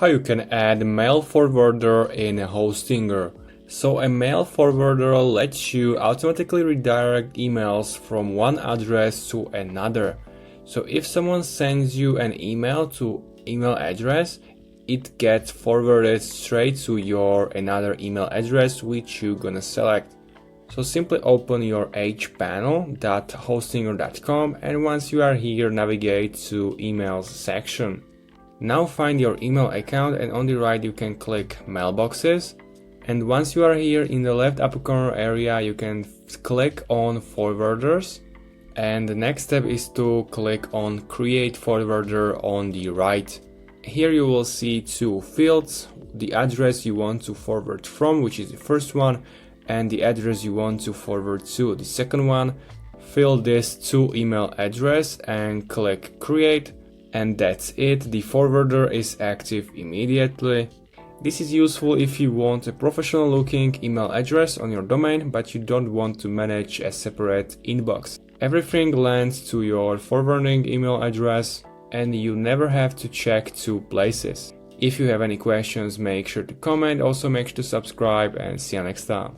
how you can add mail forwarder in Hostinger. So a mail forwarder lets you automatically redirect emails from one address to another. So if someone sends you an email to email address, it gets forwarded straight to your another email address which you're gonna select. So simply open your hpanel.hostinger.com, and once you are here, navigate to emails section. Now find your email account, and on the right you can click mailboxes. And once you are here, in the left upper corner area you can click on forwarders, and the next step is to click on create forwarder on the right. Here you will see two fields: the address you want to forward from, which is the first one, and the address you want to forward to, the second one. Fill this to email address and click create, and that's it. The forwarder is active immediately. This is useful if you want a professional looking email address on your domain, but you don't want to manage a separate inbox. Everything lands to your forwarding email address, and you never have to check two places. If you have any questions, make sure to comment, also make sure to subscribe, and see you next time.